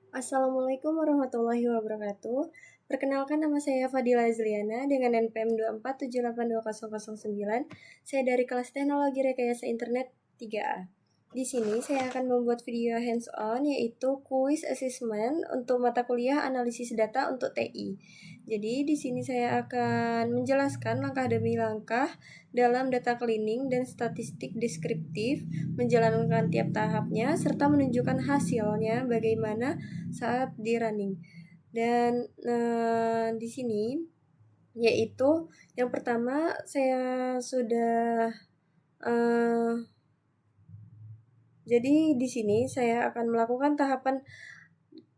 Assalamualaikum warahmatullahi wabarakatuh. Perkenalkan, nama saya Fadila Azliana dengan NPM 247822009. Saya dari kelas Teknologi Rekayasa Internet 3A. Di sini saya akan membuat video hands-on yaitu quiz assessment untuk mata kuliah analisis data untuk TI. Jadi di sini saya akan menjelaskan langkah demi langkah dalam data cleaning dan statistik deskriptif, menjalankan tiap tahapnya serta menunjukkan hasilnya bagaimana saat di running. Dan di sini yaitu yang pertama saya sudah jadi di sini saya akan melakukan tahapan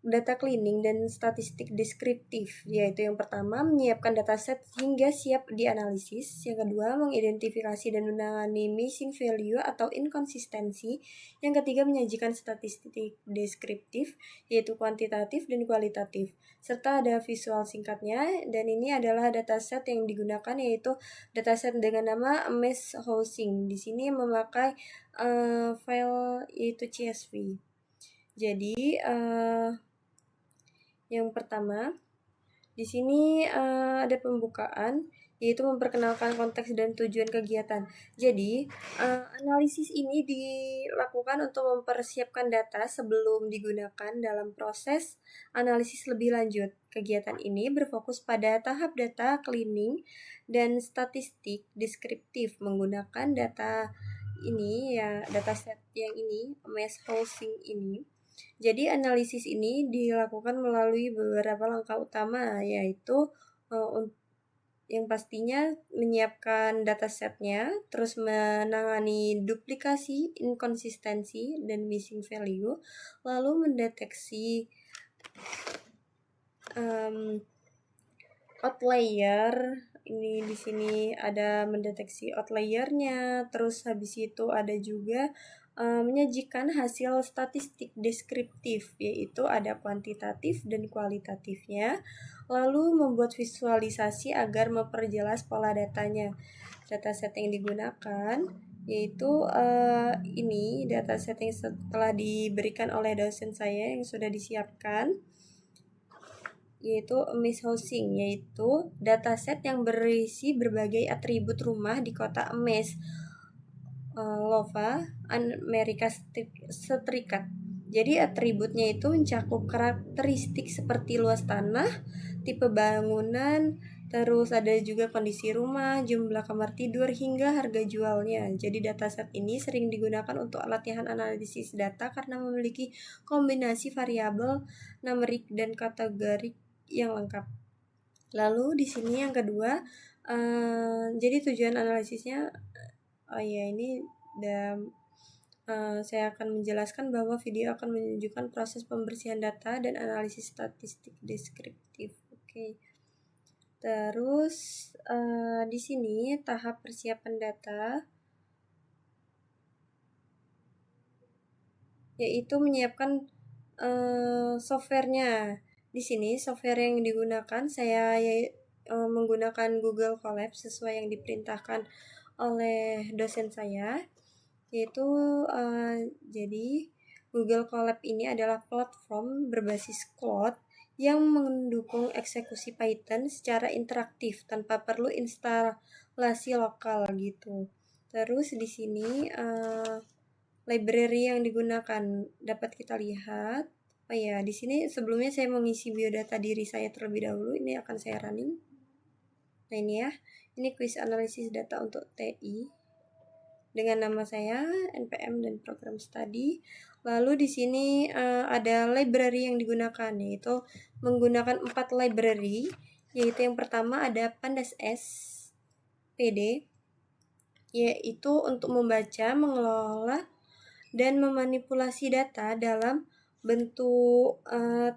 data cleaning dan statistik deskriptif, yaitu yang pertama menyiapkan dataset hingga siap dianalisis, yang kedua mengidentifikasi dan menangani missing value atau inkonsistensi, yang ketiga menyajikan statistik deskriptif yaitu kuantitatif dan kualitatif, serta ada visual singkatnya. Dan ini adalah dataset yang digunakan yaitu dataset dengan nama Mesh Housing. Di sini memakai file yaitu CSV. Jadi yang pertama, di sini ada pembukaan, yaitu memperkenalkan konteks dan tujuan kegiatan. Jadi, analisis ini dilakukan untuk mempersiapkan data sebelum digunakan dalam proses analisis lebih lanjut. Kegiatan ini berfokus pada tahap data cleaning dan statistik deskriptif menggunakan data ini ya, dataset yang ini, Mesh Housing ini. Jadi analisis ini dilakukan melalui beberapa langkah utama, yaitu yang pastinya menyiapkan datasetnya, terus menangani duplikasi, inkonsistensi, dan missing value, lalu mendeteksi outlier. Ini di sini ada mendeteksi outliernya, terus habis itu ada juga menyajikan hasil statistik deskriptif, yaitu ada kuantitatif dan kualitatifnya, lalu membuat visualisasi agar memperjelas pola datanya. Dataset yang digunakan yaitu ini dataset yang setelah diberikan oleh dosen saya yang sudah disiapkan, yaitu Mesh Housing, yaitu dataset yang berisi berbagai atribut rumah di kota Mesh, Iowa, Amerika Serikat. Jadi atributnya itu mencakup karakteristik seperti luas tanah, tipe bangunan, terus ada juga kondisi rumah, jumlah kamar tidur, hingga harga jualnya. Jadi dataset ini sering digunakan untuk latihan analisis data karena memiliki kombinasi variabel, numerik, dan kategorik yang lengkap. Lalu di sini yang kedua, jadi tujuan analisisnya, ini saya akan menjelaskan bahwa video akan menunjukkan proses pembersihan data dan analisis statistik deskriptif. Oke. Terus di sini tahap persiapan data yaitu menyiapkan softwarenya. Di sini software yang digunakan saya menggunakan Google Colab sesuai yang diperintahkan oleh dosen saya, yaitu jadi Google Colab ini adalah platform berbasis cloud yang mendukung eksekusi Python secara interaktif tanpa perlu instalasi lokal gitu. Terus di sini library yang digunakan dapat kita lihat. Di sini sebelumnya saya mengisi biodata diri saya terlebih dahulu. Ini akan saya running. Nah ini ya, ini quiz analisis data untuk TI dengan nama saya, NPM dan program studi. Lalu di sini ada library yang digunakan, yaitu menggunakan 4 library, yaitu yang pertama ada Pandas S PD, yaitu untuk membaca, mengelola, dan memanipulasi data dalam bentuk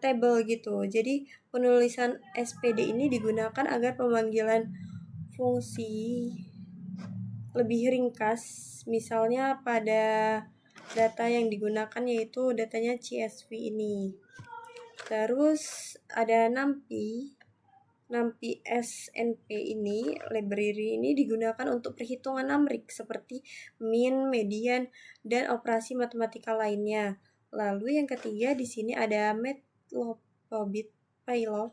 table gitu. Jadi penulisan SPD ini digunakan agar pemanggilan fungsi lebih ringkas, misalnya pada data yang digunakan yaitu datanya CSV ini. Terus ada NumPy SNP ini, library ini digunakan untuk perhitungan numerik seperti mean, median, dan operasi matematika lainnya. Lalu yang ketiga di sini ada Pylon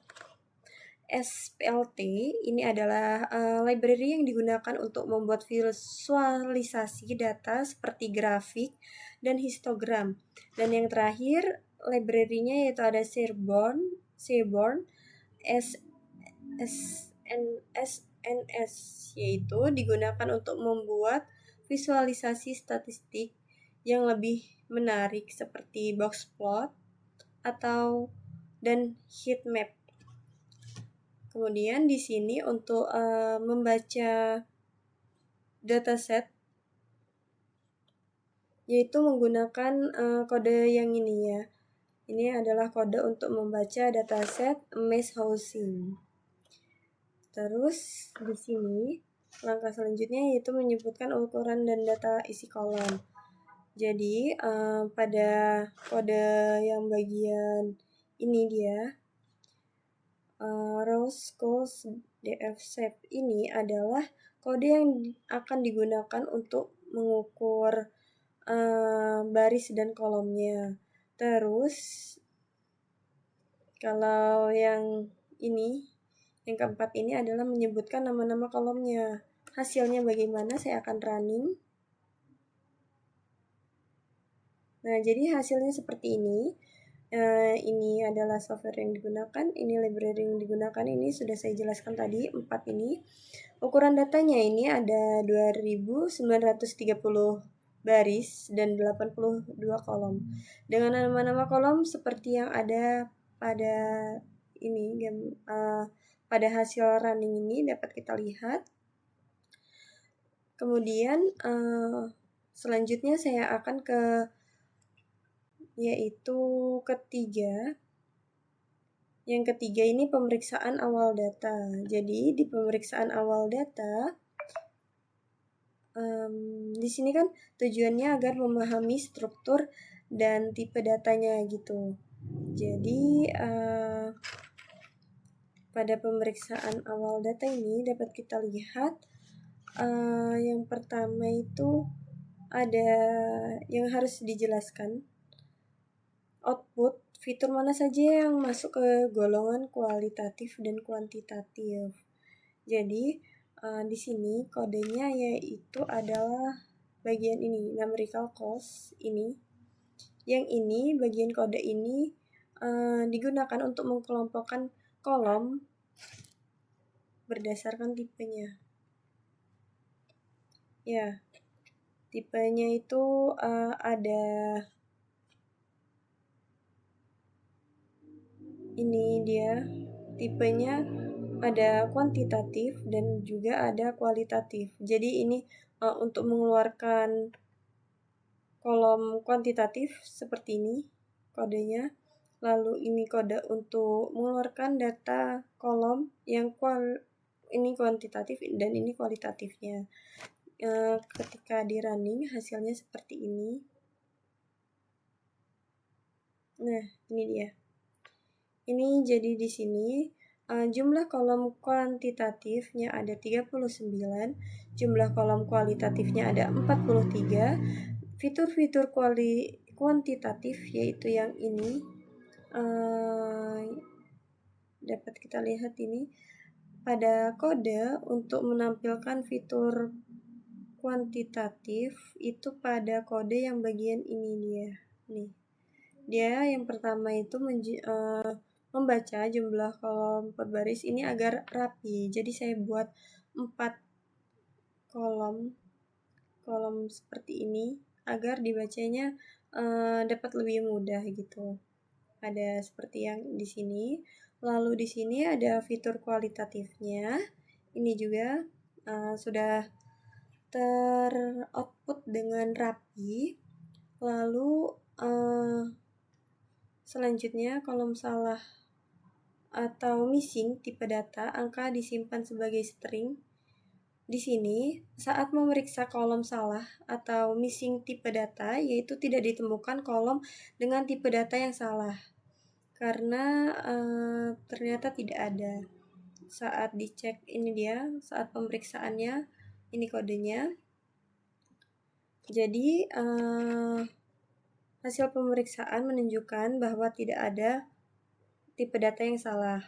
SPLT ini adalah library yang digunakan untuk membuat visualisasi data seperti grafik dan histogram. Dan yang terakhir, library-nya yaitu ada Seaborn SNS, yaitu digunakan untuk membuat visualisasi statistik yang lebih menarik seperti box plot dan heat map. Kemudian di sini untuk membaca dataset yaitu menggunakan kode yang ini ya. Ini adalah kode untuk membaca dataset mass housing. Terus di sini langkah selanjutnya yaitu menyebutkan ukuran dan data isi kolom. Jadi pada kode yang bagian ini dia rows cos df shape ini adalah kode yang akan digunakan untuk mengukur baris dan kolomnya. Terus kalau yang ini, yang keempat ini adalah menyebutkan nama-nama kolomnya. Hasilnya bagaimana? Saya akan running. Nah, jadi hasilnya seperti ini. Ini adalah software yang digunakan, ini library yang digunakan, ini sudah saya jelaskan tadi, 4 ini. Ukuran datanya ini ada 2930 baris dan 82 kolom. Dengan nama-nama kolom seperti yang ada pada ini, pada hasil running ini dapat kita lihat. Kemudian selanjutnya saya akan yaitu ketiga. Yang ketiga ini pemeriksaan awal data. Jadi di pemeriksaan awal data, di sini kan tujuannya agar memahami struktur dan tipe datanya gitu. Jadi pada pemeriksaan awal data ini dapat kita lihat yang pertama itu ada yang harus dijelaskan. Output, fitur mana saja yang masuk ke golongan kualitatif dan kuantitatif. Jadi di sini kodenya yaitu adalah bagian ini, numerical cost ini. Yang ini, bagian kode ini digunakan untuk mengelompokkan kolom berdasarkan tipenya. Ya, tipenya itu ada ini dia tipenya, ada kuantitatif dan juga ada kualitatif. Jadi ini untuk mengeluarkan kolom kuantitatif seperti ini kodenya. Lalu ini kode untuk mengeluarkan data kolom yang ini kuantitatif dan ini kualitatifnya. Ketika di running hasilnya seperti ini. Nah, ini dia. Ini jadi di sini jumlah kolom kuantitatifnya ada 39, jumlah kolom kualitatifnya ada 43. Fitur-fitur kuantitatif yaitu yang ini dapat kita lihat ini pada kode untuk menampilkan fitur kuantitatif itu pada kode yang bagian ini dia. Nih. Dia yang pertama itu membaca jumlah kolom per baris ini agar rapi. Jadi saya buat 4 kolom seperti ini agar dibacanya dapat lebih mudah gitu. Ada seperti yang di sini. Lalu di sini ada fitur kualitatifnya. Ini juga sudah teroutput dengan rapi. Lalu selanjutnya kolom salah atau missing tipe data, angka disimpan sebagai string. Di sini, saat memeriksa kolom salah atau missing tipe data, yaitu tidak ditemukan kolom dengan tipe data yang salah. Karena ternyata tidak ada. Saat dicek ini dia, saat pemeriksaannya, ini kodenya. Jadi, hasil pemeriksaan menunjukkan bahwa tidak ada tipe data yang salah.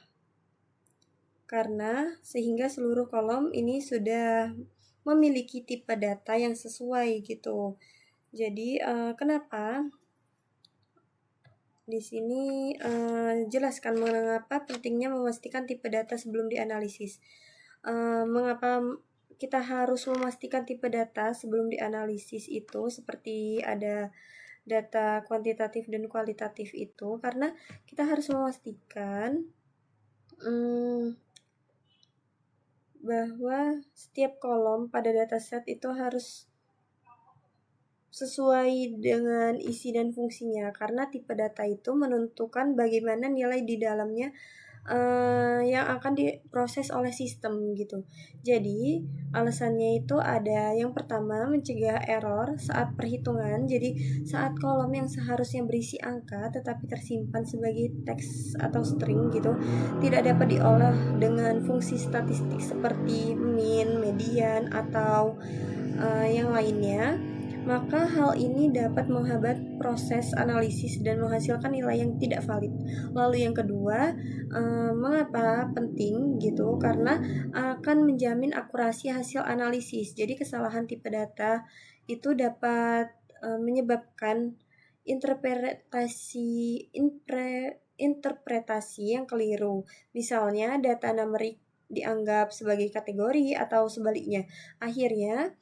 Karena sehingga seluruh kolom ini sudah memiliki tipe data yang sesuai gitu. Jadi kenapa? Di sini jelaskan mengapa pentingnya memastikan tipe data sebelum dianalisis. Mengapa kita harus memastikan tipe data sebelum dianalisis itu seperti ada data kuantitatif dan kualitatif itu karena kita harus memastikan bahwa setiap kolom pada dataset itu harus sesuai dengan isi dan fungsinya karena tipe data itu menentukan bagaimana nilai di dalamnya yang akan diproses oleh sistem gitu. Jadi alasannya itu ada yang pertama mencegah error saat perhitungan. Jadi saat kolom yang seharusnya berisi angka tetapi tersimpan sebagai teks atau string gitu tidak dapat diolah dengan fungsi statistik seperti min, median atau yang lainnya, maka hal ini dapat menghambat proses analisis dan menghasilkan nilai yang tidak valid. Lalu yang kedua, mengapa penting gitu? Karena akan menjamin akurasi hasil analisis. Jadi kesalahan tipe data itu dapat menyebabkan interpretasi yang keliru. Misalnya data numerik dianggap sebagai kategori atau sebaliknya. Akhirnya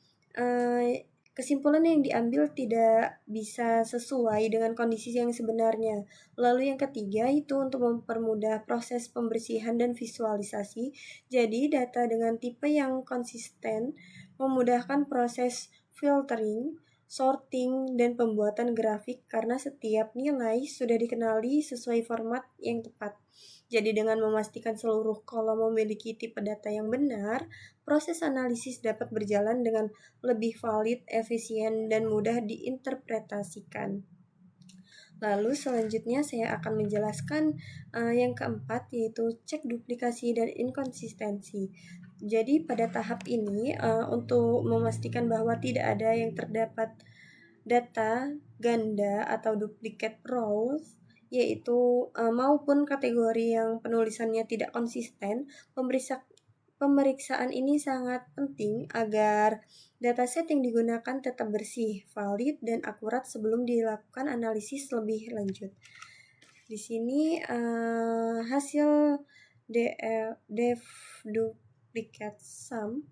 kesimpulan yang diambil tidak bisa sesuai dengan kondisi yang sebenarnya. Lalu yang ketiga itu untuk mempermudah proses pembersihan dan visualisasi. Jadi data dengan tipe yang konsisten memudahkan proses filtering, sorting, dan pembuatan grafik karena setiap nilai sudah dikenali sesuai format yang tepat. Jadi dengan memastikan seluruh kolom memiliki tipe data yang benar, proses analisis dapat berjalan dengan lebih valid, efisien, dan mudah diinterpretasikan. Lalu selanjutnya saya akan menjelaskan yang keempat yaitu cek duplikasi dan inkonsistensi. Jadi pada tahap ini untuk memastikan bahwa tidak ada yang terdapat data ganda atau duplicate rows yaitu maupun kategori yang penulisannya tidak konsisten, pemeriksaan ini sangat penting agar dataset yang digunakan tetap bersih, valid, dan akurat sebelum dilakukan analisis lebih lanjut. Di sini hasil def duplicate sum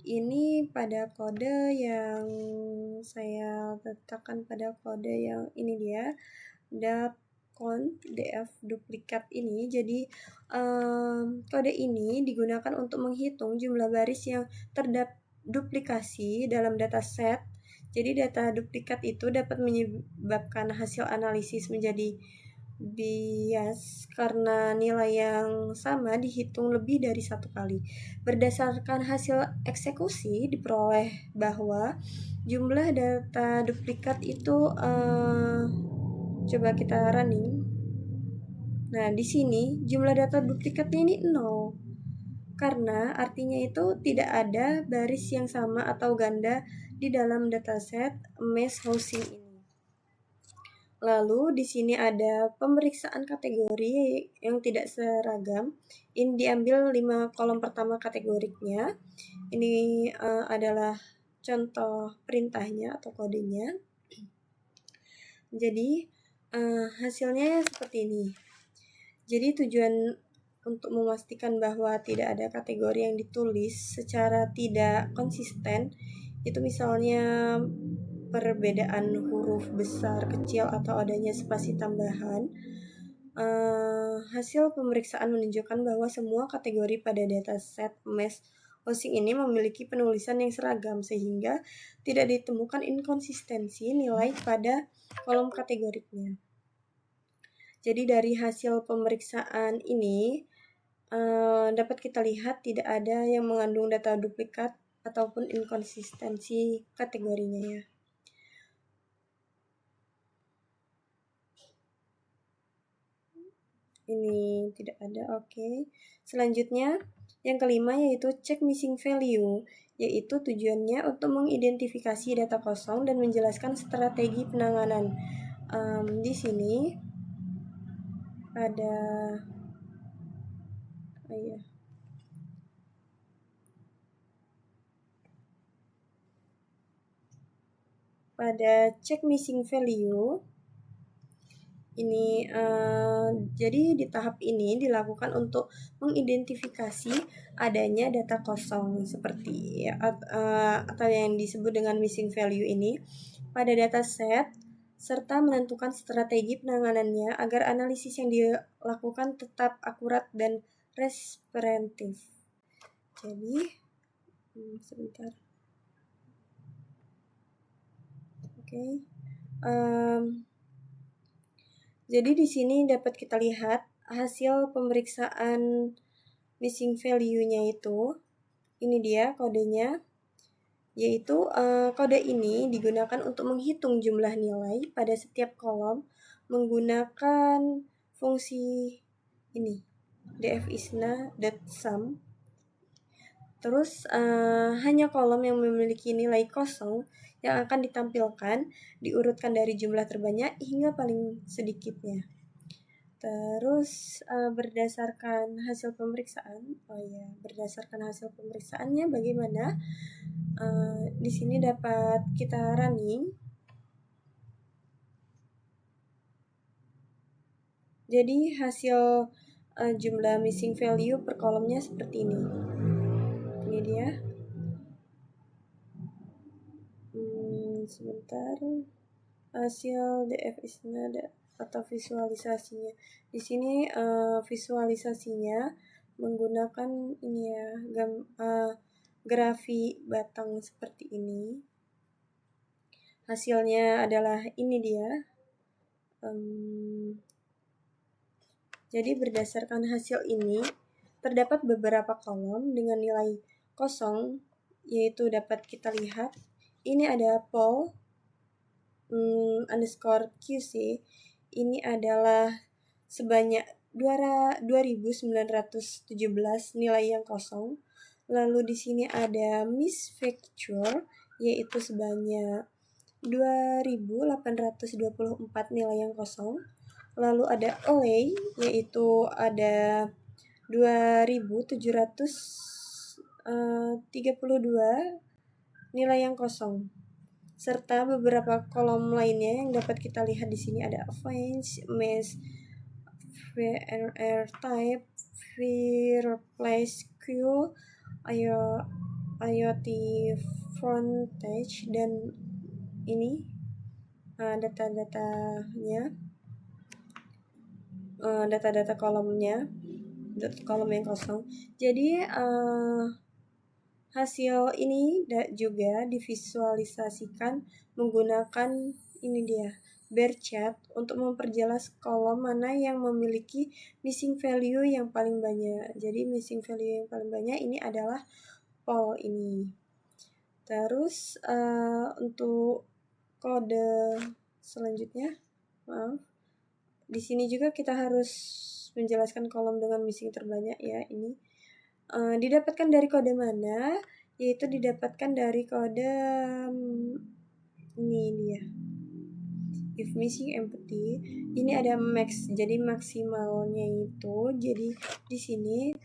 ini pada kode yang saya letakkan pada kode yang ini dia df duplikat ini. Jadi kode ini digunakan untuk menghitung jumlah baris yang terduplikasi dalam dataset. Jadi data duplikat itu dapat menyebabkan hasil analisis menjadi bias karena nilai yang sama dihitung lebih dari satu kali. Berdasarkan hasil eksekusi diperoleh bahwa jumlah data duplikat itu coba kita running. Nah, di sini jumlah data duplikatnya ini 0. Karena artinya itu tidak ada baris yang sama atau ganda di dalam dataset mass housing ini. Lalu di sini ada pemeriksaan kategori yang tidak seragam. Ini diambil 5 kolom pertama kategoriknya. Ini adalah contoh perintahnya atau kodenya. Jadi hasilnya seperti ini. Jadi tujuan untuk memastikan bahwa tidak ada kategori yang ditulis secara tidak konsisten itu misalnya perbedaan huruf besar, kecil, atau adanya spasi tambahan. Hasil pemeriksaan menunjukkan bahwa semua kategori pada dataset mass housing ini memiliki penulisan yang seragam sehingga tidak ditemukan inkonsistensi nilai pada kolom kategoriknya. Jadi dari hasil pemeriksaan ini dapat kita lihat tidak ada yang mengandung data duplikat ataupun inkonsistensi kategorinya ya. Ini tidak ada, oke. Selanjutnya yang kelima yaitu check missing value, yaitu tujuannya untuk mengidentifikasi data kosong dan menjelaskan strategi penanganan. Di sini ada Oh iya. Pada cek missing value ini, jadi di tahap ini dilakukan untuk mengidentifikasi adanya data kosong seperti atau yang disebut dengan missing value ini pada dataset serta menentukan strategi penanganannya agar analisis yang dilakukan tetap akurat dan representatif. Jadi, sebentar. Oke. Jadi di sini dapat kita lihat hasil pemeriksaan missing value-nya itu. Ini dia kodenya, yaitu kode ini digunakan untuk menghitung jumlah nilai pada setiap kolom menggunakan fungsi ini, dfisna.sum. Terus hanya kolom yang memiliki nilai kosong yang akan ditampilkan diurutkan dari jumlah terbanyak hingga paling sedikitnya. Terus berdasarkan hasil pemeriksaannya bagaimana? Di sini dapat kita running. Jadi hasil jumlah missing value per kolomnya seperti ini. Ini dia. Sebentar. Hasil dfisna atau visualisasinya. Di sini visualisasinya menggunakan ini ya, grafi batang seperti ini. Hasilnya adalah ini dia. Jadi berdasarkan hasil ini terdapat beberapa kolom dengan nilai kosong, yaitu dapat kita lihat ini ada Paul underscore QC. Ini adalah sebanyak 2.917 nilai yang kosong. Lalu di sini ada misfacture, yaitu sebanyak 2.824 nilai yang kosong. Lalu ada away, yaitu ada 2.732 nilai yang kosong. Serta beberapa kolom lainnya yang dapat kita lihat di sini ada advanced, mesh, VRR type, replace queue, IoT frontage, dan ini data-datanya, data-data kolomnya, kolom yang kosong. Jadi hasil ini juga divisualisasikan menggunakan ini dia, bar chart untuk memperjelas kolom mana yang memiliki missing value yang paling banyak. Jadi missing value yang paling banyak ini adalah Paul ini. Terus untuk kode selanjutnya, di sini juga kita harus menjelaskan kolom dengan missing terbanyak ya ini. Didapatkan dari kode mana? Yaitu didapatkan dari kode ini dia. If missing empty, ini ada max, jadi maksimalnya itu. Jadi di sini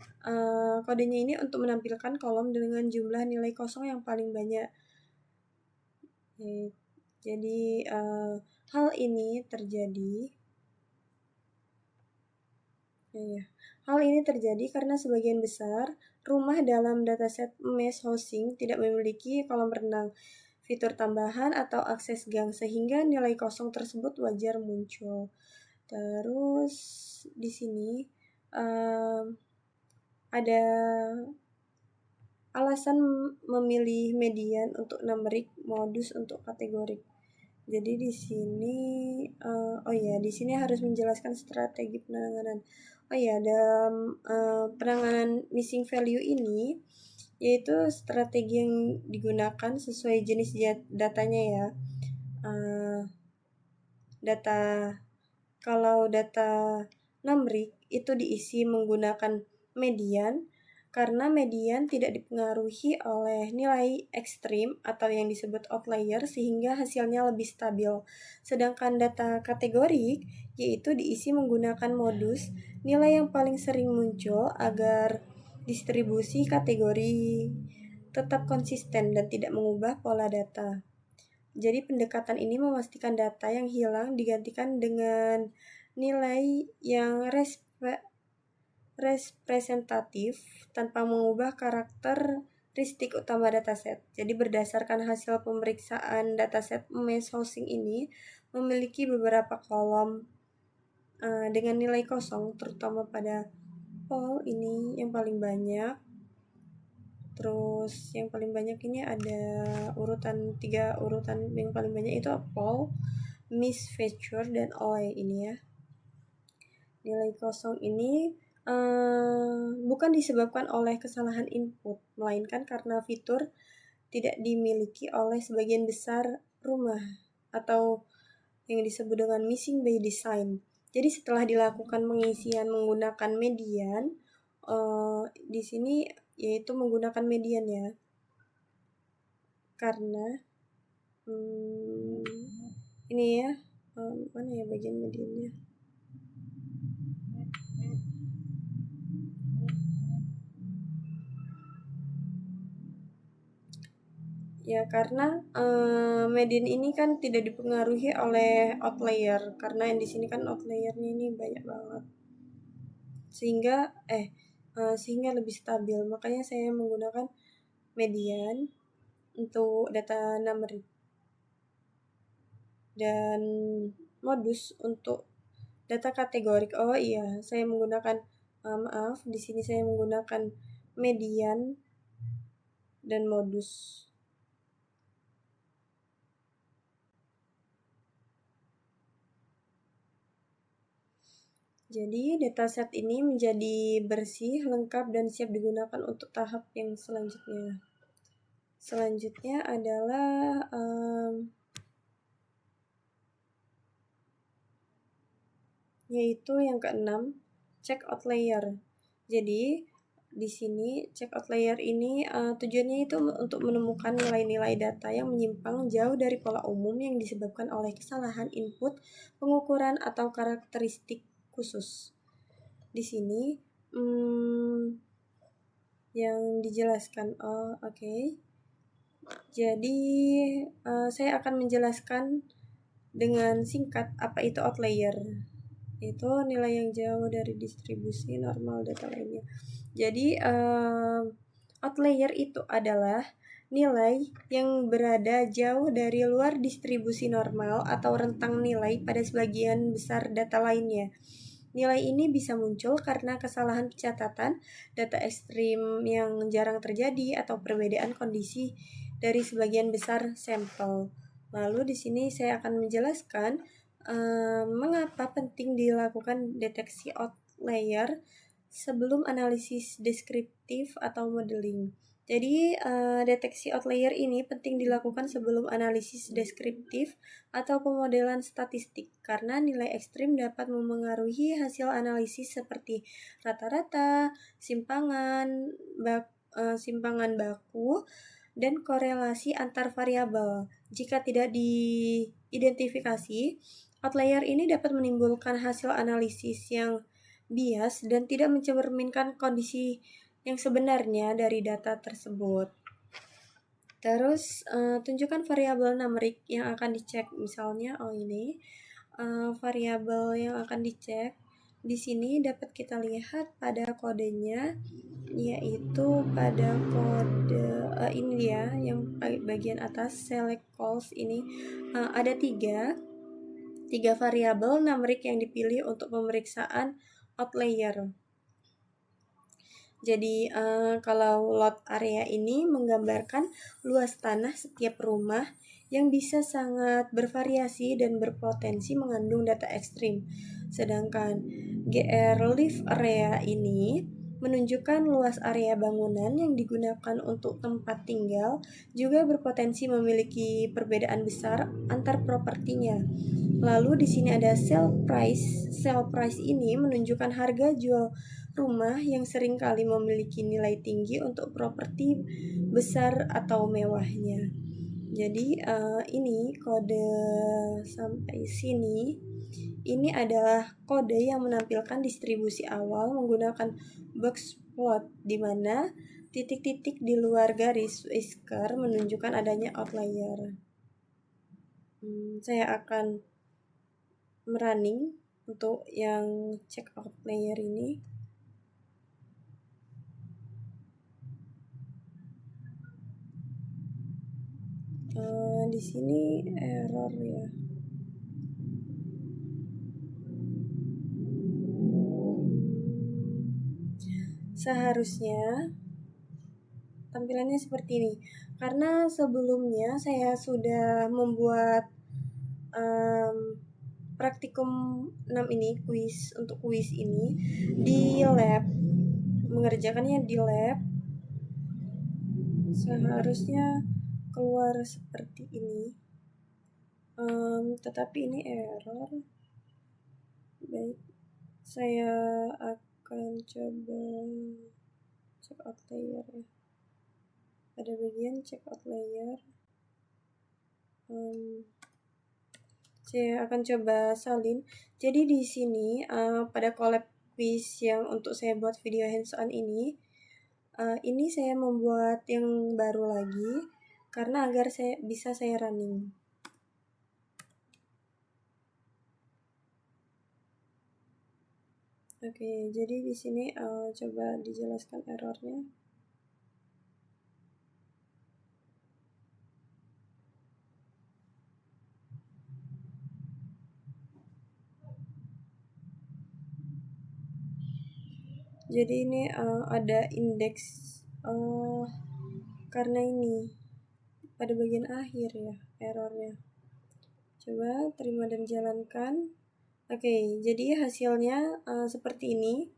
kodenya ini untuk menampilkan kolom dengan jumlah nilai kosong yang paling banyak. Jadi hal ini terjadi. Hal ini terjadi karena sebagian besar rumah dalam dataset mesh housing tidak memiliki kolam renang, fitur tambahan, atau akses gang, sehingga nilai kosong tersebut wajar muncul. Terus di sini ada alasan memilih median untuk numerik, modus untuk kategorik. Jadi di sini di sini harus menjelaskan strategi penanganan. Dalam penanganan missing value ini yaitu strategi yang digunakan sesuai jenis datanya ya. Kalau data numerik itu diisi menggunakan median, karena median tidak dipengaruhi oleh nilai ekstrim atau yang disebut outlier sehingga hasilnya lebih stabil. Sedangkan data kategorik yaitu diisi menggunakan modus nilai yang paling sering muncul agar distribusi kategori tetap konsisten dan tidak mengubah pola data. Jadi pendekatan ini memastikan data yang hilang digantikan dengan nilai yang representatif tanpa mengubah karakteristik utama dataset. Jadi berdasarkan hasil pemeriksaan dataset mesh housing ini memiliki beberapa kolom dengan nilai kosong, terutama pada poll ini yang paling banyak. Terus yang paling banyak ini ada tiga urutan yang paling banyak itu poll, miss feature, dan OI ini ya. Nilai kosong ini bukan disebabkan oleh kesalahan input, melainkan karena fitur tidak dimiliki oleh sebagian besar rumah atau yang disebut dengan missing by design. Jadi setelah dilakukan pengisian menggunakan median, di sini yaitu menggunakan median ya, karena ini ya, mana ya bagian mediannya? Ya karena median ini kan tidak dipengaruhi oleh outlier, karena yang di sini kan outliernya ini banyak banget, sehingga lebih stabil. Makanya saya menggunakan median untuk data numerik dan modus untuk data kategorik. Oh iya, saya menggunakan di sini saya menggunakan median dan modus. Jadi dataset ini menjadi bersih, lengkap, dan siap digunakan untuk tahap yang selanjutnya. Selanjutnya adalah yaitu yang keenam, check outlier. Jadi di sini check outlier ini tujuannya itu untuk menemukan nilai-nilai data yang menyimpang jauh dari pola umum yang disebabkan oleh kesalahan input, pengukuran, atau karakteristik khusus. Di sini yang dijelaskan. Oke. Jadi saya akan menjelaskan dengan singkat apa itu outlier. Itu nilai yang jauh dari distribusi normal data lainnya. Jadi outlier itu adalah nilai yang berada jauh dari luar distribusi normal atau rentang nilai pada sebagian besar data lainnya. Nilai ini bisa muncul karena kesalahan pencatatan, data ekstrim yang jarang terjadi, atau perbedaan kondisi dari sebagian besar sampel. Lalu di sini saya akan menjelaskan mengapa penting dilakukan deteksi outlier sebelum analisis deskriptif atau modeling. Jadi deteksi outlier ini penting dilakukan sebelum analisis deskriptif atau pemodelan statistik karena nilai ekstrim dapat memengaruhi hasil analisis seperti rata-rata, simpangan baku, dan korelasi antar variabel. Jika tidak diidentifikasi, outlier ini dapat menimbulkan hasil analisis yang bias dan tidak mencerminkan kondisi yang sebenarnya dari data tersebut. Terus tunjukkan variabel numerik yang akan dicek. Misalnya ini variabel yang akan dicek di sini dapat kita lihat pada kodenya, yaitu pada kode ini ya, yang bagian atas select calls ini ada tiga variabel numerik yang dipilih untuk pemeriksaan outlier. Jadi kalau lot area ini menggambarkan luas tanah setiap rumah yang bisa sangat bervariasi dan berpotensi mengandung data ekstrim. Sedangkan GR Live Area ini menunjukkan luas area bangunan yang digunakan untuk tempat tinggal juga berpotensi memiliki perbedaan besar antar propertinya. Lalu di sini ada sell price. Sell price ini menunjukkan harga jual rumah yang seringkali memiliki nilai tinggi untuk properti besar atau mewahnya. Jadi ini kode sampai sini, ini adalah kode yang menampilkan distribusi awal menggunakan box plot, di mana titik-titik di luar garis whisker menunjukkan adanya outlier. Saya akan merunning untuk yang check outlier ini. Di sini error ya. Seharusnya tampilannya seperti ini, karena sebelumnya saya sudah membuat praktikum 6 ini, untuk kuis ini di lab, mengerjakannya di lab. Seharusnya keluar seperti ini, tetapi ini error. Baik, saya akan coba check out layer ya. Pada bagian check out layer, saya akan coba salin. Jadi di sini pada collab quiz yang untuk saya buat video hands on ini saya membuat yang baru lagi karena agar bisa saya running. Oke, jadi di sini coba dijelaskan errornya. Jadi ini ada indeks karena ini pada bagian akhir ya errornya. Coba terima dan jalankan. Oke, jadi hasilnya seperti ini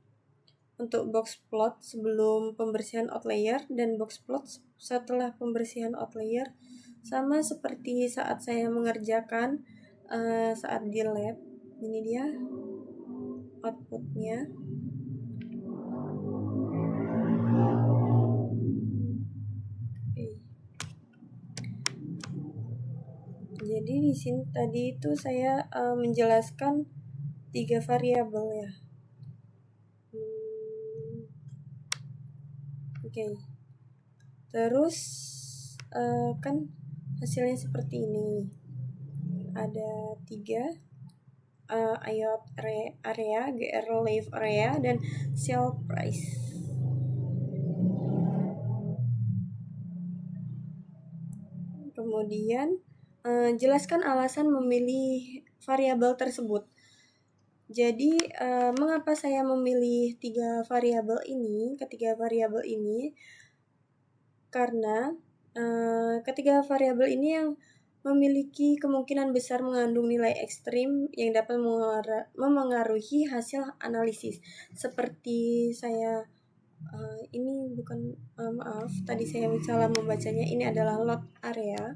untuk box plot sebelum pembersihan outlier dan box plot setelah pembersihan outlier, sama seperti saat saya mengerjakan saat di lab. Ini dia outputnya. Jadi di sini tadi itu saya menjelaskan 3 variabel ya. Oke. Terus kan hasilnya seperti ini. Ada 3 IOT area, GR live area, dan sell price. Kemudian jelaskan alasan memilih variabel tersebut. Jadi mengapa saya memilih ketiga variabel ini? Karena ketiga variabel ini yang memiliki kemungkinan besar mengandung nilai ekstrim yang dapat memengaruhi hasil analisis. Seperti saya ini bukan maaf, tadi saya salah membacanya. Ini adalah lot area.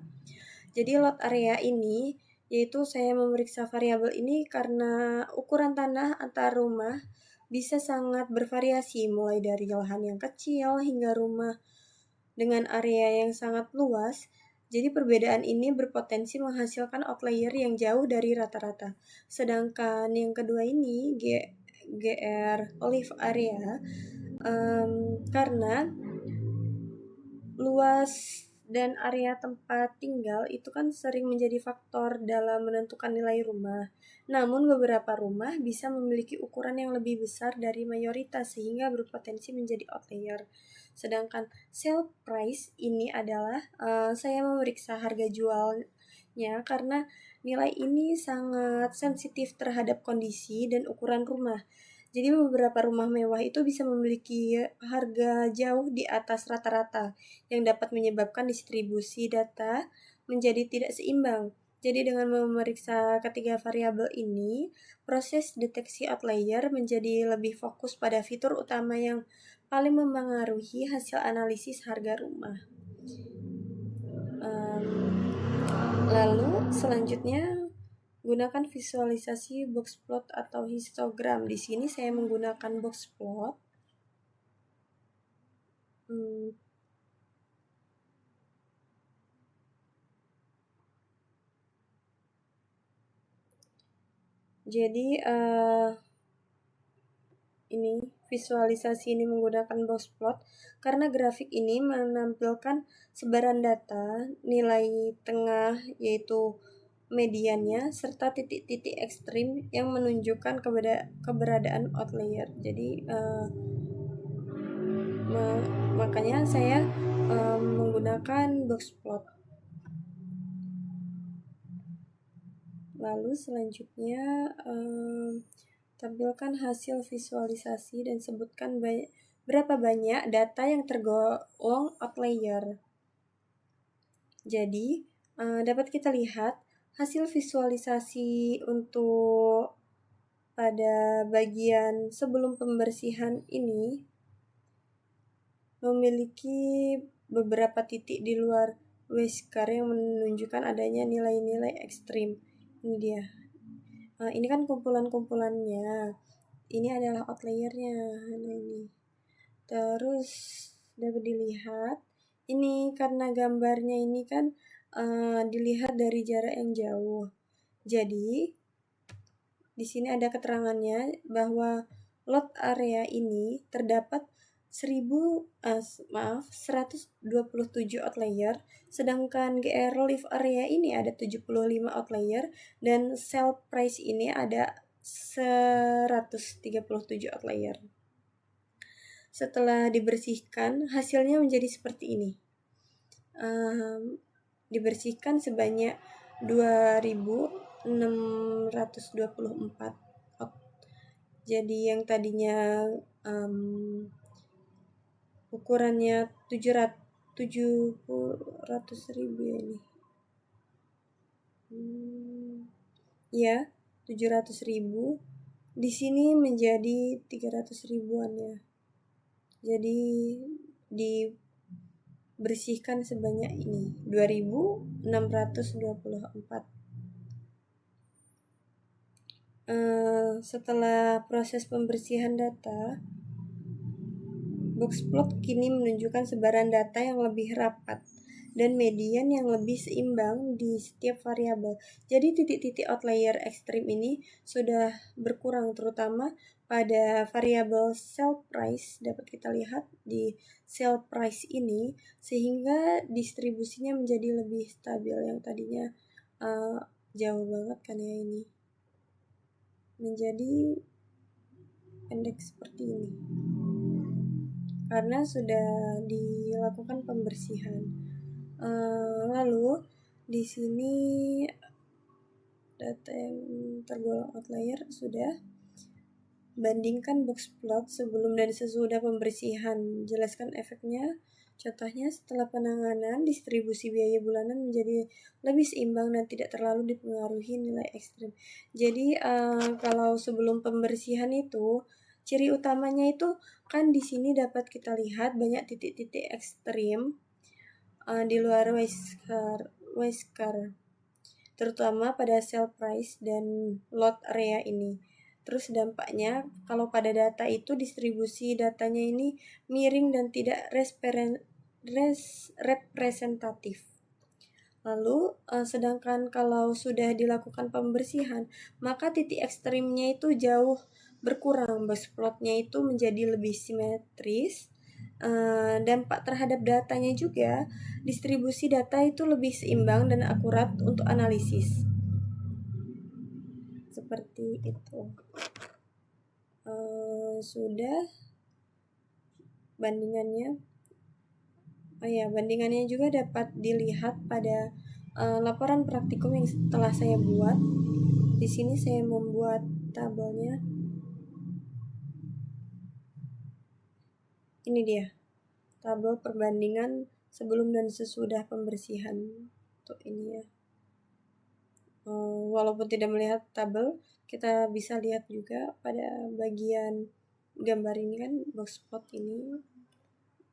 Jadi lot area ini yaitu saya memeriksa variabel ini karena ukuran tanah antar rumah bisa sangat bervariasi, mulai dari lahan yang kecil hingga rumah dengan area yang sangat luas. Jadi perbedaan ini berpotensi menghasilkan outlier yang jauh dari rata-rata. Sedangkan yang kedua ini GR live area, karena luas dan area tempat tinggal itu kan sering menjadi faktor dalam menentukan nilai rumah. Namun beberapa rumah bisa memiliki ukuran yang lebih besar dari mayoritas sehingga berpotensi menjadi outlier. Sedangkan sale price ini adalah saya memeriksa harga jualnya karena nilai ini sangat sensitif terhadap kondisi dan ukuran rumah. Jadi beberapa rumah mewah itu bisa memiliki harga jauh di atas rata-rata yang dapat menyebabkan distribusi data menjadi tidak seimbang. Jadi dengan memeriksa ketiga variabel ini, proses deteksi outlier menjadi lebih fokus pada fitur utama yang paling memengaruhi hasil analisis harga rumah. Lalu selanjutnya gunakan visualisasi box plot atau histogram. Di sini saya menggunakan box plot. Hmm, jadi ini visualisasi ini menggunakan box plot karena grafik ini menampilkan sebaran data nilai tengah yaitu mediannya serta titik-titik ekstrim yang menunjukkan keberadaan outlier. Jadi makanya saya menggunakan box plot. Lalu selanjutnya tampilkan hasil visualisasi dan sebutkan berapa banyak data yang tergolong outlier. Jadi dapat kita lihat hasil visualisasi untuk pada bagian sebelum pembersihan ini memiliki beberapa titik di luar whisker yang menunjukkan adanya nilai-nilai ekstrim. Ini dia. Ini kan kumpulan-kumpulannya. Ini adalah outliernya. Nah ini. Terus dapat dilihat. Ini karena gambarnya ini kan dilihat dari jarak yang jauh. Jadi di sini ada keterangannya bahwa lot area ini terdapat 127 outlier, sedangkan GR Leaf area ini ada 75 outlier dan sell price ini ada 137 outlier. Setelah dibersihkan, hasilnya menjadi seperti ini. Dibersihkan sebanyak 2.624. Jadi yang tadinya ukurannya 700.000 ya ini. Ya, 700.000. Di sini menjadi 300.000-an ya. Jadi dibersihkan sebanyak ini 2.624. Setelah proses pembersihan data, box plot kini menunjukkan sebaran data yang lebih rapat dan median yang lebih seimbang di setiap variabel. Jadi titik-titik outlier ekstrim ini sudah berkurang, terutama pada variabel sell price dapat kita lihat di sell price ini, sehingga distribusinya menjadi lebih stabil. Yang tadinya jauh banget kan ya, ini menjadi pendek seperti ini karena sudah dilakukan pembersihan. Lalu di sini data yang tergolong outlier sudah. Bandingkan box plot sebelum dan sesudah pembersihan. Jelaskan efeknya. Contohnya, setelah penanganan, distribusi biaya bulanan menjadi lebih seimbang dan tidak terlalu dipengaruhi nilai ekstrim. Jadi kalau sebelum pembersihan itu, ciri utamanya itu kan di sini dapat kita lihat banyak titik-titik ekstrim di luar whisker, terutama pada sell price dan lot area ini. Terus dampaknya kalau pada data itu distribusi datanya ini miring dan tidak representatif. Lalu sedangkan kalau sudah dilakukan pembersihan, maka titik ekstrimnya itu jauh berkurang. Box plotnya itu menjadi lebih simetris. Dampak terhadap datanya juga, distribusi data itu lebih seimbang dan akurat untuk analisis. Seperti itu. Sudah bandingannya. Bandingannya juga dapat dilihat pada laporan praktikum yang telah saya buat. Di sini saya membuat tabelnya. Ini dia, tabel perbandingan sebelum dan sesudah pembersihan. Untuk ini ya. Walaupun tidak melihat tabel, kita bisa lihat juga pada bagian gambar ini kan, box plot ini,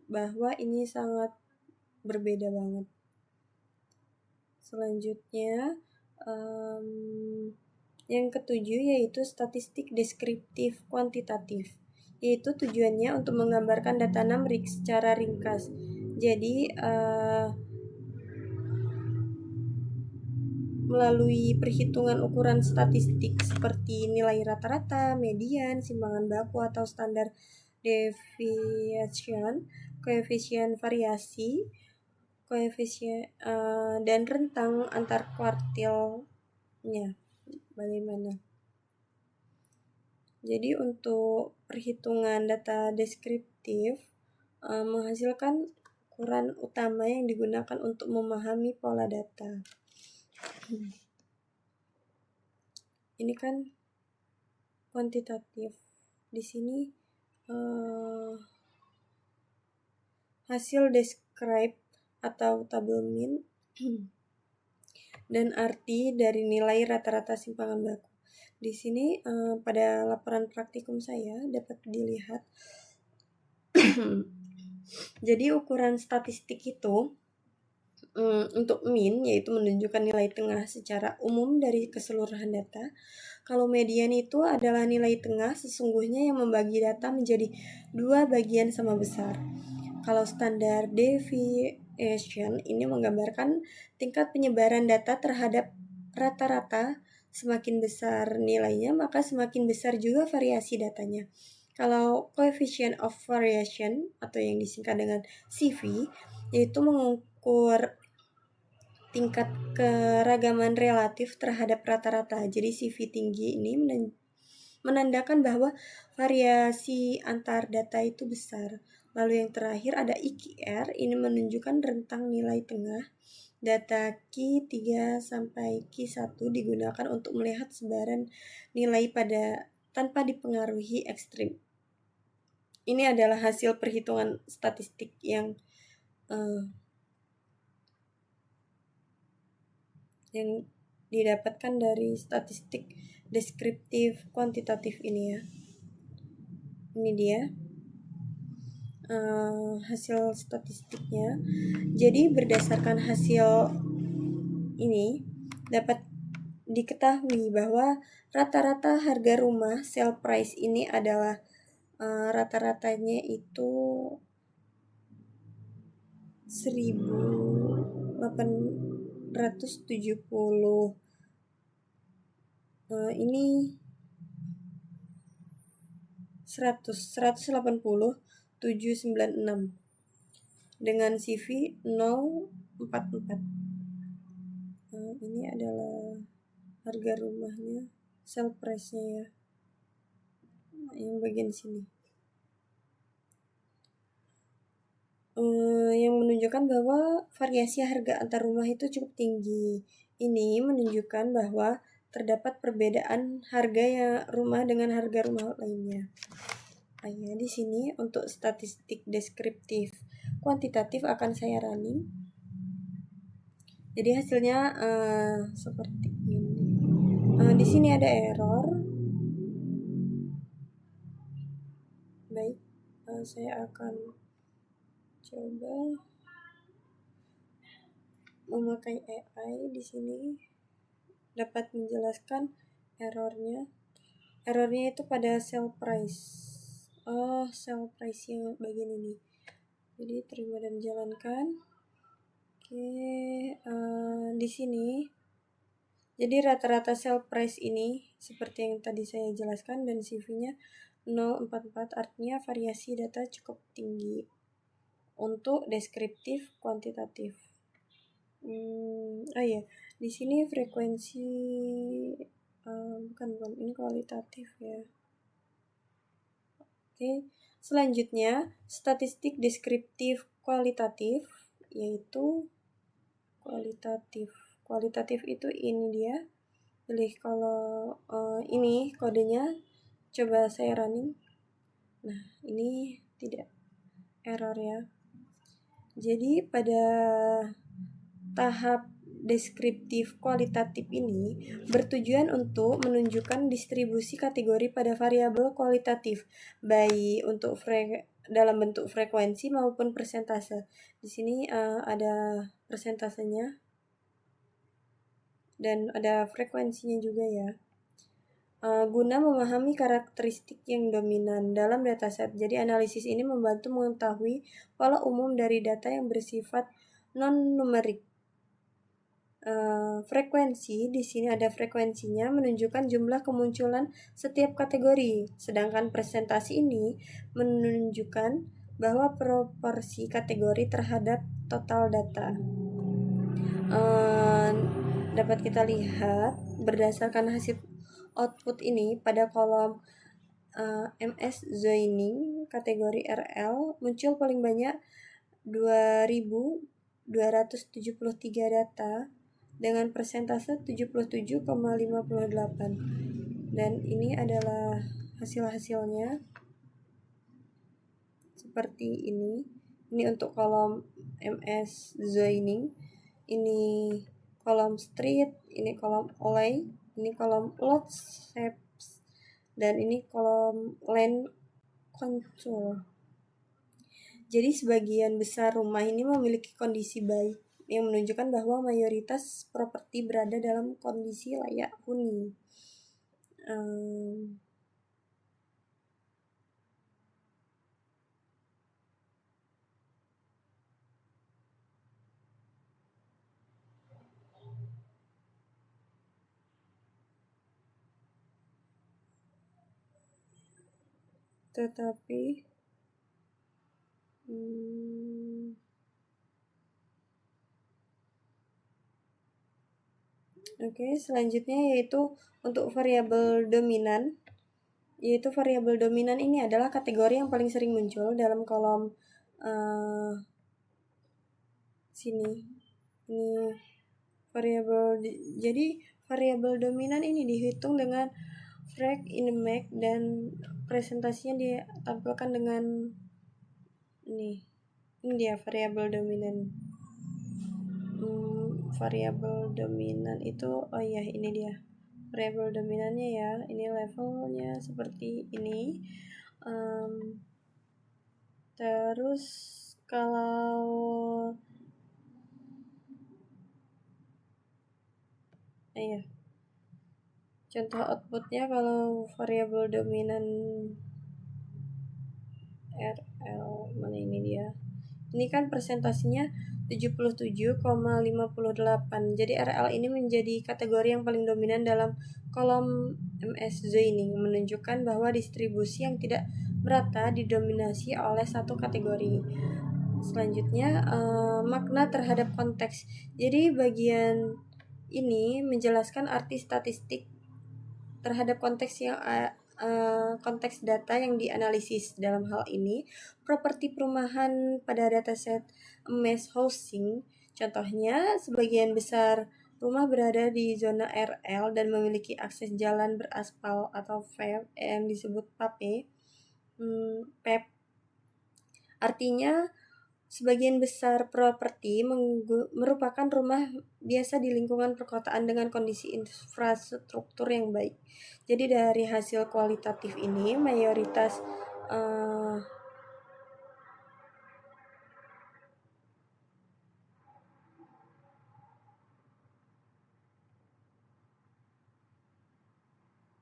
bahwa ini sangat berbeda banget. Selanjutnya yang ketujuh yaitu statistik deskriptif kuantitatif. Itu tujuannya untuk menggambarkan data NumRic secara ringkas. Jadi melalui perhitungan ukuran statistik seperti nilai rata-rata, median, simpangan baku atau standar deviation, koefisien variasi, koefisien dan rentang antar kuartilnya bagaimana. Jadi untuk perhitungan data deskriptif menghasilkan ukuran utama yang digunakan untuk memahami pola data. Ini kan kuantitatif. Di sini hasil describe atau tabel min dan arti dari nilai rata-rata simpangan baku. Di sini pada laporan praktikum saya dapat dilihat. Jadi ukuran statistik itu untuk min yaitu menunjukkan nilai tengah secara umum dari keseluruhan data. Kalau median itu adalah nilai tengah sesungguhnya yang membagi data menjadi dua bagian sama besar. Kalau standar deviation ini menggambarkan tingkat penyebaran data terhadap rata-rata. Semakin besar nilainya, maka semakin besar juga variasi datanya. Kalau coefficient of variation atau yang disingkat dengan CV, yaitu mengukur tingkat keragaman relatif terhadap rata-rata. Jadi CV tinggi ini menandakan bahwa variasi antar data itu besar. Lalu yang terakhir ada IQR, ini menunjukkan rentang nilai tengah. Data Q3 sampai Q1 digunakan untuk melihat sebaran nilai tanpa dipengaruhi ekstrim. Ini adalah hasil perhitungan statistik yang didapatkan dari statistik deskriptif kuantitatif ini ya. Ini dia hasil statistiknya. Jadi berdasarkan hasil ini dapat diketahui bahwa rata-rata harga rumah sale price ini adalah rata-ratanya itu 1.870. Ini 180.796 dengan CV 044. Ini adalah harga rumahnya, sale price-nya ya, yang bagian sini. Yang menunjukkan bahwa variasi harga antar rumah itu cukup tinggi. Ini menunjukkan bahwa terdapat perbedaan harga rumah dengan harga rumah lainnya. Di sini untuk statistik deskriptif kuantitatif akan saya running. Jadi hasilnya seperti ini. Di sini ada error. Baik, saya akan coba memakai AI di sini dapat menjelaskan errornya. Errornya itu pada sale price. Sale price yang bagian ini. Jadi terima dan jalankan. Oke, di sini. Jadi rata-rata sale price ini seperti yang tadi saya jelaskan dan CV-nya 044, artinya variasi data cukup tinggi untuk deskriptif kuantitatif. Di sini frekuensi bukan ini kualitatif ya. Oke, selanjutnya statistik deskriptif kualitatif yaitu kualitatif. Kualitatif itu ini dia. Pilih kalau ini kodenya, coba saya running. Nah, ini tidak error ya. Jadi pada tahap deskriptif kualitatif ini bertujuan untuk menunjukkan distribusi kategori pada variabel kualitatif, baik untuk dalam bentuk frekuensi maupun persentase. Di sini ada persentasenya dan ada frekuensinya juga ya. guna memahami karakteristik yang dominan dalam dataset. Jadi analisis ini membantu mengetahui pola umum dari data yang bersifat non-numerik. Frekuensi di sini ada frekuensinya menunjukkan jumlah kemunculan setiap kategori, sedangkan presentasi ini menunjukkan bahwa proporsi kategori terhadap total data. Dapat kita lihat berdasarkan hasil output ini pada kolom MS Joining kategori RL muncul paling banyak 2.273 data dengan persentase 77,58, dan ini adalah hasil-hasilnya seperti ini. Ini untuk kolom MS Joining, ini kolom street, ini kolom olay, ini kolom lot shapes, dan ini kolom land contour. Jadi sebagian besar rumah ini memiliki kondisi baik yang menunjukkan bahwa mayoritas properti berada dalam kondisi layak huni. Tetapi selanjutnya yaitu untuk variabel dominan. Yaitu variabel dominan ini adalah kategori yang paling sering muncul dalam kolom sini. Ini variabel. Jadi variabel dominan ini dihitung dengan frag in the max dan presentasinya ditampilkan dengan ini dia variabel dominan. Variabel dominan itu ini dia variabel dominannya ya. Ini levelnya seperti ini. Terus kalau contoh outputnya kalau variabel dominan RL, mana ini dia. Ini kan presentasinya 77,58. Jadi RL ini menjadi kategori yang paling dominan dalam kolom MS Joining, menunjukkan bahwa distribusi yang tidak merata didominasi oleh satu kategori. Selanjutnya makna terhadap konteks. Jadi bagian ini menjelaskan arti statistik terhadap konteks yang konteks data yang dianalisis. Dalam hal ini, properti perumahan pada dataset MS Housing, contohnya sebagian besar rumah berada di zona RL dan memiliki akses jalan beraspal atau PAV yang disebut PAV. Artinya sebagian besar properti merupakan rumah biasa di lingkungan perkotaan dengan kondisi infrastruktur yang baik. Jadi dari hasil kualitatif ini mayoritas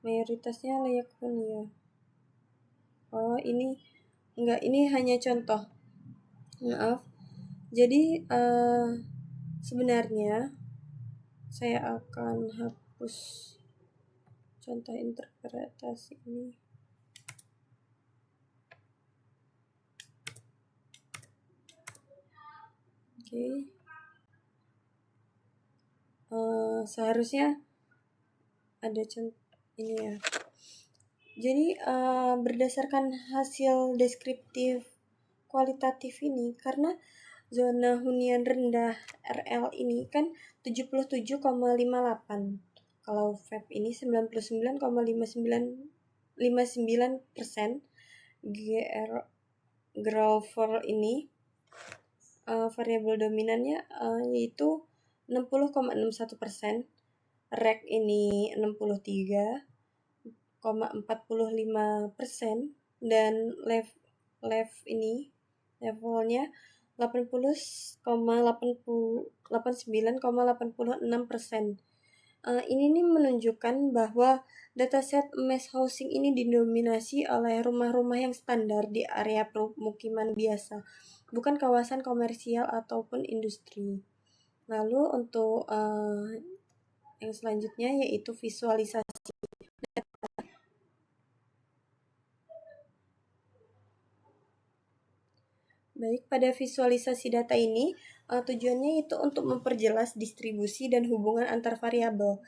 mayoritasnya layak huni ya. Ini hanya contoh. Maaf. Jadi sebenarnya saya akan hapus contoh interpretasi ini. Seharusnya ada contoh ini ya. Jadi berdasarkan hasil deskriptif kualitatif ini, karena zona hunian rendah RL ini kan 77,58. Kalau VAP ini 99,59%. Grover ini variabel dominannya yaitu 60,61%. REC ini 63,45%, dan left ini levelnya 89,86%. Ini nih menunjukkan bahwa dataset mass housing ini didominasi oleh rumah-rumah yang standar di area pemukiman biasa, bukan kawasan komersial ataupun industri. Lalu untuk yang selanjutnya yaitu visualisasi. Baik, pada visualisasi data ini tujuannya itu untuk memperjelas distribusi dan hubungan antar variabel.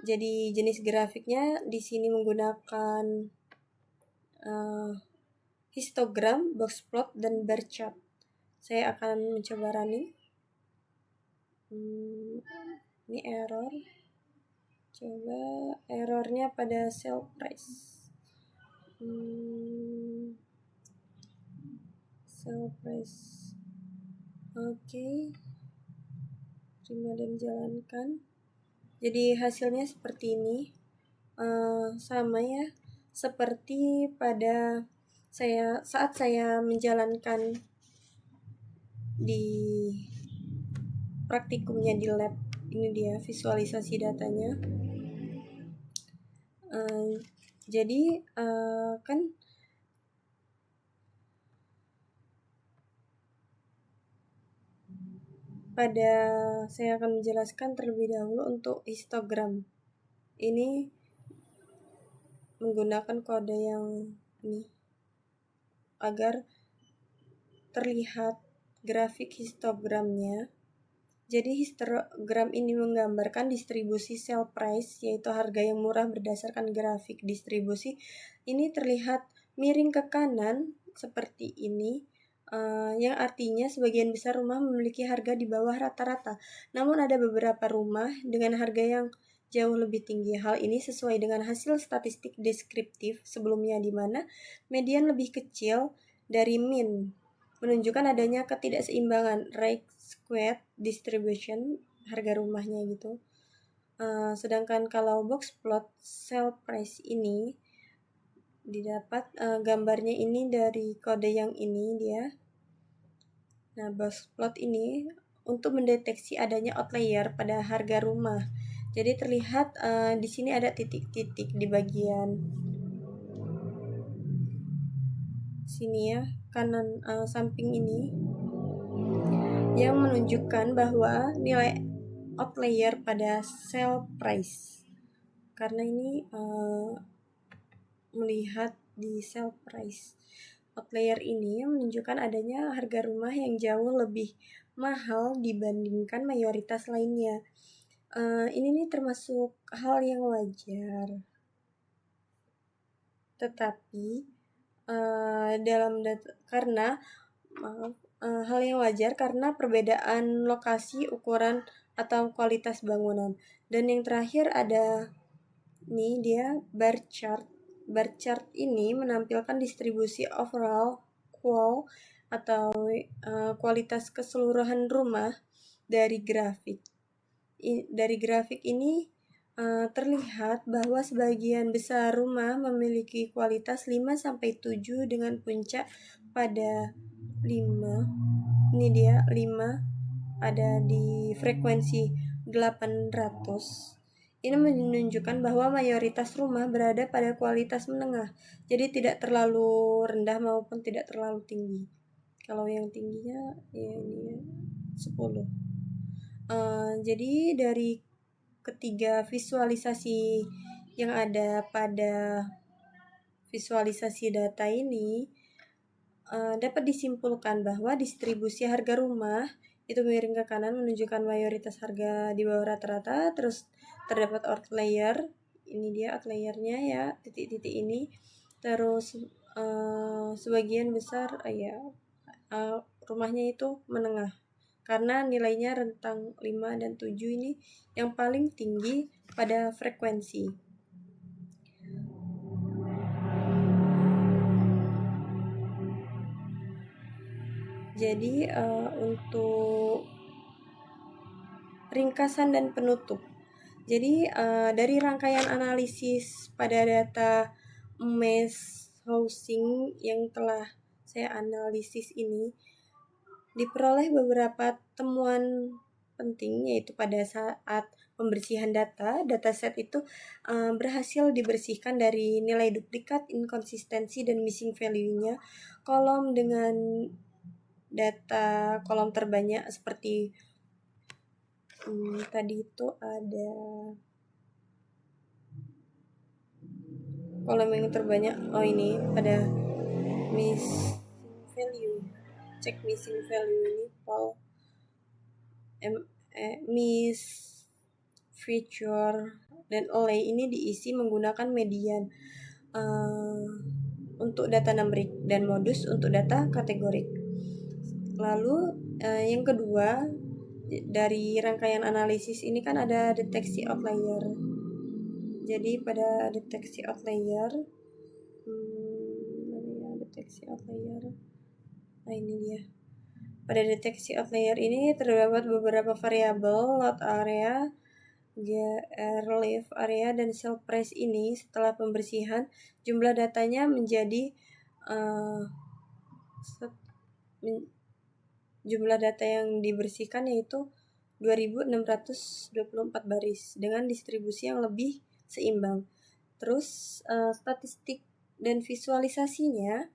Jadi jenis grafiknya di sini menggunakan histogram, box plot, dan bar chart. Saya akan mencoba running. Ini error. Coba errornya pada sell price. Sell price. Oke. Terima dan jalankan. Jadi hasilnya seperti ini. Sama ya, seperti pada saat saya menjalankan di praktikumnya di lab. Ini dia visualisasi datanya. Jadi kan saya akan menjelaskan terlebih dahulu untuk histogram. Ini menggunakan kode yang ini agar terlihat grafik histogramnya. Jadi histogram ini menggambarkan distribusi sell price, yaitu harga yang murah berdasarkan grafik distribusi. Ini terlihat miring ke kanan seperti ini, yang artinya sebagian besar rumah memiliki harga di bawah rata-rata. Namun ada beberapa rumah dengan harga yang jauh lebih tinggi. Hal ini sesuai dengan hasil statistik deskriptif sebelumnya di mana median lebih kecil dari mean, menunjukkan adanya ketidakseimbangan right square distribution harga rumahnya gitu. Sedangkan kalau box plot sell price ini didapat gambarnya ini dari kode yang ini dia. Nah, box plot ini untuk mendeteksi adanya outlier pada harga rumah. Jadi terlihat di sini ada titik-titik di bagian sini ya, kanan samping ini, yang menunjukkan bahwa nilai outlier pada sell price. Karena ini melihat di sell price. Outlier ini menunjukkan adanya harga rumah yang jauh lebih mahal dibandingkan mayoritas lainnya. Ini nih termasuk hal yang wajar. Tetapi hal yang wajar karena perbedaan lokasi, ukuran, atau kualitas bangunan. Dan yang terakhir ada nih dia bar chart. Bar chart ini menampilkan distribusi overall qual atau kualitas keseluruhan rumah dari grafik. Dari grafik ini terlihat bahwa sebagian besar rumah memiliki kualitas 5-7 dengan puncak pada 5. Ini dia 5 ada di frekuensi 800. Ini menunjukkan bahwa mayoritas rumah berada pada kualitas menengah, jadi tidak terlalu rendah maupun tidak terlalu tinggi. Kalau yang tingginya ya ini 10. Jadi dari ketiga visualisasi yang ada pada visualisasi data ini dapat disimpulkan bahwa distribusi harga rumah itu miring ke kanan menunjukkan mayoritas harga di bawah rata-rata, terus terdapat outlier, ini dia outliernya ya, titik-titik ini, terus sebagian besar rumahnya itu menengah karena nilainya rentang 5 dan 7 ini yang paling tinggi pada frekuensi. Jadi untuk ringkasan dan penutup. Jadi dari rangkaian analisis pada data mass housing yang telah saya analisis ini, diperoleh beberapa temuan penting, yaitu pada saat pembersihan dataset itu berhasil dibersihkan dari nilai duplikat, inkonsistensi, dan missing value-nya. Kolom dengan data kolom terbanyak seperti tadi itu ada kolom yang terbanyak, ini pada missing value, cek missing value ini miss feature dan array ini diisi menggunakan median untuk data numerik dan modus untuk data kategorik. Lalu yang kedua, dari rangkaian analisis ini kan ada deteksi outlier. Jadi pada deteksi outlier, ini dia. Pada deteksi outlier ini terdapat beberapa variabel load area, relief area, dan cell price ini. Setelah pembersihan, jumlah datanya menjadi jumlah data yang dibersihkan yaitu 2624 baris dengan distribusi yang lebih seimbang. Terus statistik dan visualisasinya,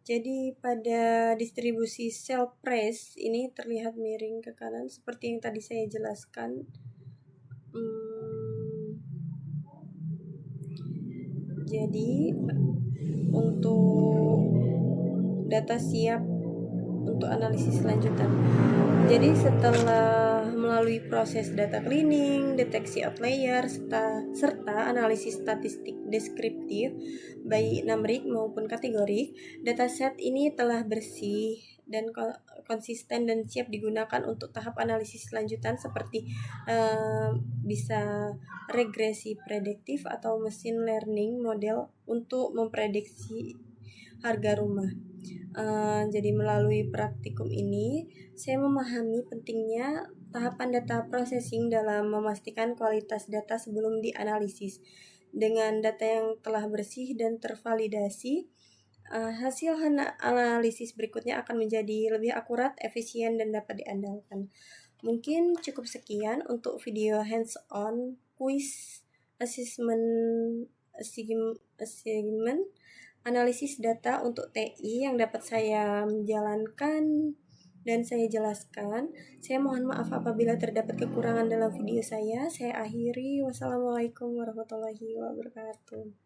jadi pada distribusi cell price ini terlihat miring ke kanan seperti yang tadi saya jelaskan. Jadi untuk data siap untuk analisis lanjutan. Jadi setelah melalui proses data cleaning, deteksi outlier, serta analisis statistik deskriptif baik numerik maupun kategorik, dataset ini telah bersih dan konsisten dan siap digunakan untuk tahap analisis lanjutan seperti bisa regresi prediktif atau machine learning model untuk memprediksi harga rumah. Jadi melalui praktikum ini, saya memahami pentingnya tahapan data processing dalam memastikan kualitas data sebelum dianalisis. Dengan data yang telah bersih dan tervalidasi, hasil analisis berikutnya akan menjadi lebih akurat, efisien, dan dapat diandalkan. Mungkin cukup sekian untuk video hands-on quiz assessment analisis data untuk TI yang dapat saya menjalankan dan saya jelaskan. Saya mohon maaf apabila terdapat kekurangan dalam video saya. Saya akhiri. Wassalamualaikum warahmatullahi wabarakatuh.